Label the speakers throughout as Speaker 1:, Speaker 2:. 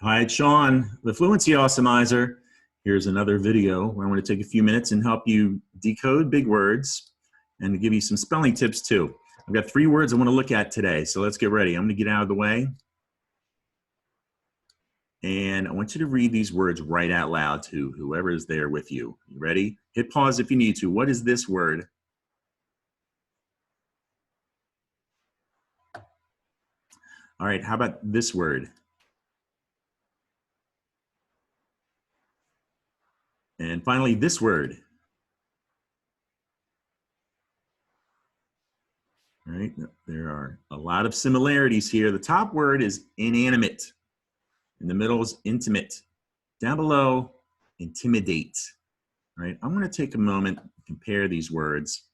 Speaker 1: Hi, it's Sean, the Fluency Awesomeizer. Here's another video where I'm going to take a few minutes and help you decode big words and to give you some spelling tips too. I've got 3 words I want to look at today, so let's get ready. I'm going to get out of the way. And I want you to read these words right out loud to whoever is there with you. You ready? Hit pause if you need to. What is this word? All right, how about this word? And finally, this word. All right, there are a lot of similarities here. The top word is inanimate. In the middle is intimate. Down below, intimidate. All right, I'm going to take a moment, compare these words,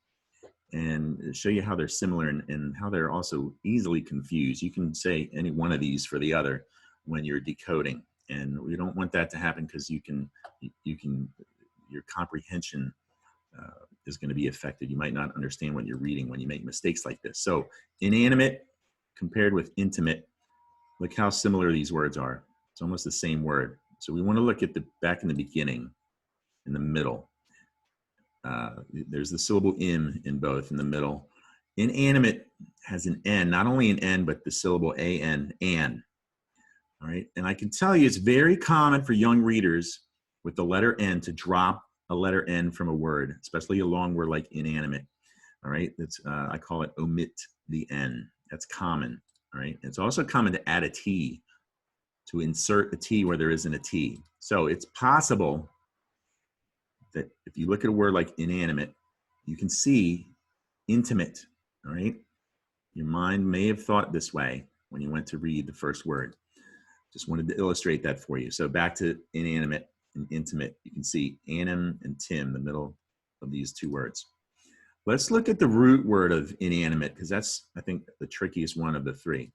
Speaker 1: and show you how they're similar and how they're also easily confused. You can say any one of these for the other when you're decoding, and we don't want that to happen because your comprehension is going to be affected. You might not understand what you're reading when you make mistakes like this. So inanimate compared with intimate, look how similar these words are. It's almost the same word. So we want to look at the back in the beginning, in the middle. There's the syllable im in both in the middle. Inanimate has an N, not only an N, but the syllable an. All right, and I can tell you it's very common for young readers with the letter N to drop a letter N from a word, especially a long word like inanimate. All right, that's I call it omit the N. That's common. All right, it's also common to add a T, to insert a T where there isn't a T. So it's possible that if you look at a word like inanimate, you can see intimate. All right, your mind may have thought this way when you went to read the first word. Just wanted to illustrate that for you. So back to inanimate and intimate, you can see anim and tim, the middle of these 2 words. Let's look at the root word of inanimate, because that's, I think, the trickiest one of the 3.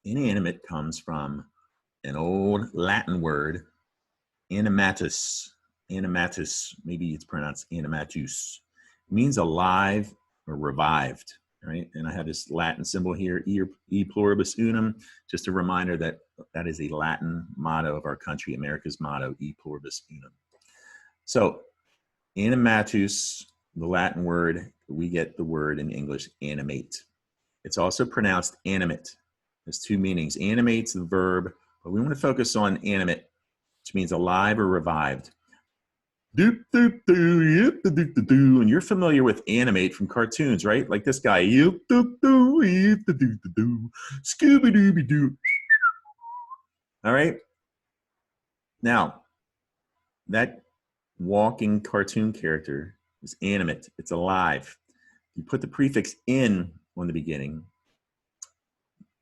Speaker 1: Inanimate comes from an old Latin word, animatus. Animatus, maybe it's pronounced animatus. It means alive or revived, right? And I have this Latin symbol here, e pluribus unum, just a reminder that that is a Latin motto of our country, America's motto, e pluribus unum. So animatus, the Latin word, we get the word in English animate. It's also pronounced animate. There's 2 meanings. Animate's the verb, but we want to focus on animate, which means alive or revived. Doop, doop, doo, yip, doop, doop, doo. And you're familiar with animate from cartoons, right? Like this guy. Yip, doop, doo, yip, doop, doo, Scooby Dooby Doo. All right. Now, that walking cartoon character is animate. It's alive. You put the prefix in on the beginning.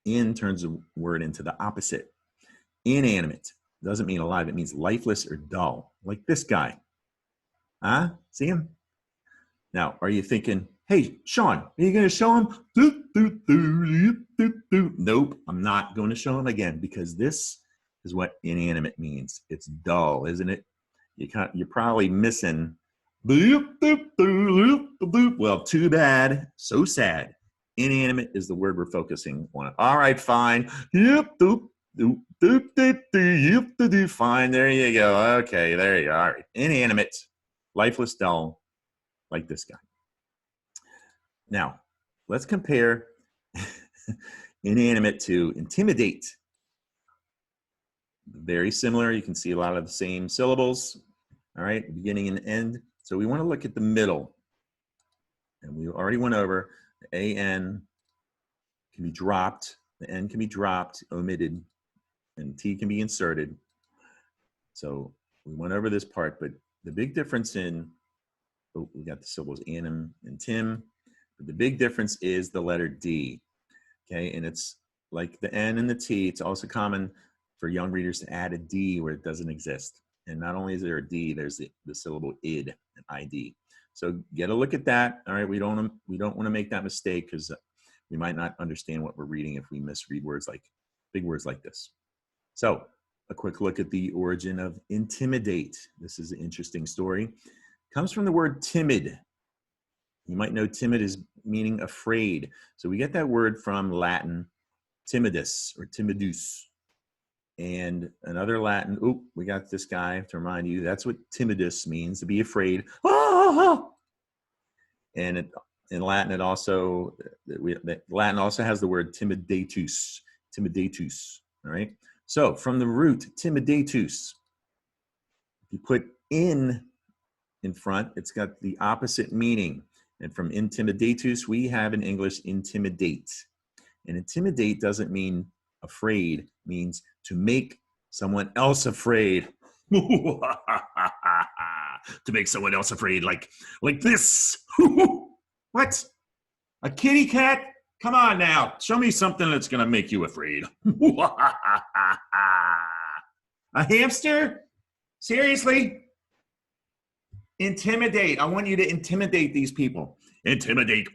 Speaker 1: In turns the word into the opposite. Inanimate doesn't mean alive. It means lifeless or dull, like this guy. Huh? See him? Now, are you thinking, hey, Sean, are you going to show him? Nope, I'm not going to show him again, because this is what inanimate means. It's dull, isn't it? You're probably missing. Well, too bad. So sad. Inanimate is the word we're focusing on. All right, fine. Fine, there you go. Okay, there you go. All right. Inanimate, lifeless, dull, like this guy. Now, let's compare inanimate to intimidate. Very similar. You can see a lot of the same syllables. All right, beginning and end. So we want to look at the middle. And we already went over the AN can be dropped, the N can be dropped, omitted, and T can be inserted. So we went over this part, but the big difference in, we got the syllables anim and tim, but the big difference is the letter D, okay? And it's like the N and the T, it's also common for young readers to add a D where it doesn't exist. And not only is there a D, there's the syllable id, an ID. So get a look at that. All right, we don't want to make that mistake, because we might not understand what we're reading if we misread words like big words like this. So a quick look at the origin of intimidate. This is an interesting story. It comes from the word timid. You might know timid is meaning afraid. So we get that word from Latin timidus or timidus. And another Latin, oop, we got this guy to remind you, that's what timidus means, to be afraid. Ah! And in Latin, it also, Latin also has the word timidatus, all right? So from the root timidatus, if you put in front, it's got the opposite meaning. And from intimidatus, we have in English intimidate. And intimidate doesn't mean afraid, means to make someone else afraid. To make someone else afraid, like this. What? A kitty cat? Come on now, show me something that's gonna make you afraid. A hamster? Seriously? Intimidate. I want you to intimidate these people. Intimidate.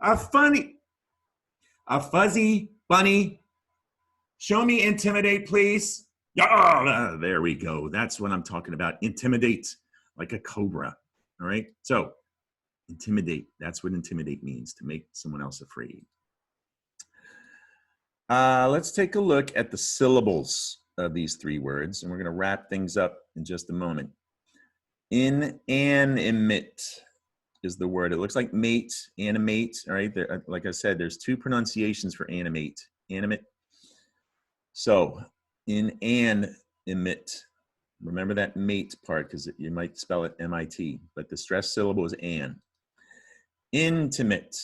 Speaker 1: A fuzzy bunny. Show me intimidate, please. Oh, there we go. That's what I'm talking about. Intimidate, like a cobra. All right. So intimidate. That's what intimidate means, to make someone else afraid. Let's take a look at the syllables of these three words, and we're going to wrap things up in just a moment. Inanimate is the word. It looks like mate, animate. All right. There, like I said, there's two pronunciations for animate. Animate. So inanimate. Remember that mate part, because you might spell it M-I-T, but the stressed syllable is an. Intimate.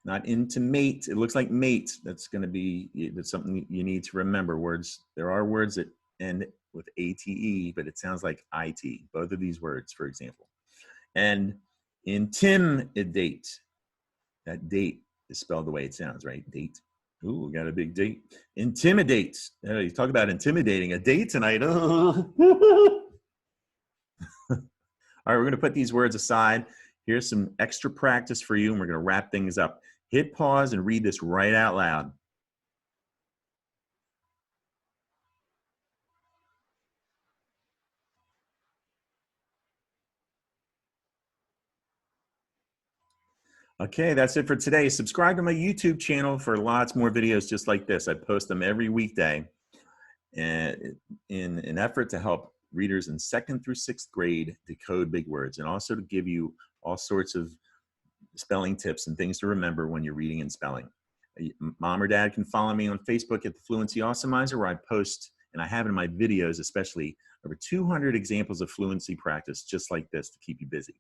Speaker 1: Not intimate. It looks like mate. That's going to be, that's something you need to remember. Words, there are words that end with A-T-E, but it sounds like I-T. Both of these words, for example. And intimidate. That date is spelled the way it sounds, right? Date. Ooh, we got a big date. Intimidate. You talk about intimidating. A date tonight. All right, we're going to put these words aside. Here's some extra practice for you, and we're going to wrap things up. Hit pause and read this right out loud. Okay, that's it for today. Subscribe to my YouTube channel for lots more videos just like this. I post them every weekday, and in an effort to help readers in 2nd through 6th grade decode big words, and also to give you all sorts of spelling tips and things to remember when you're reading and spelling. Mom or dad can follow me on Facebook at the Fluency Awesomeizer, where I post, and I have in my videos especially, over 200 examples of fluency practice just like this to keep you busy.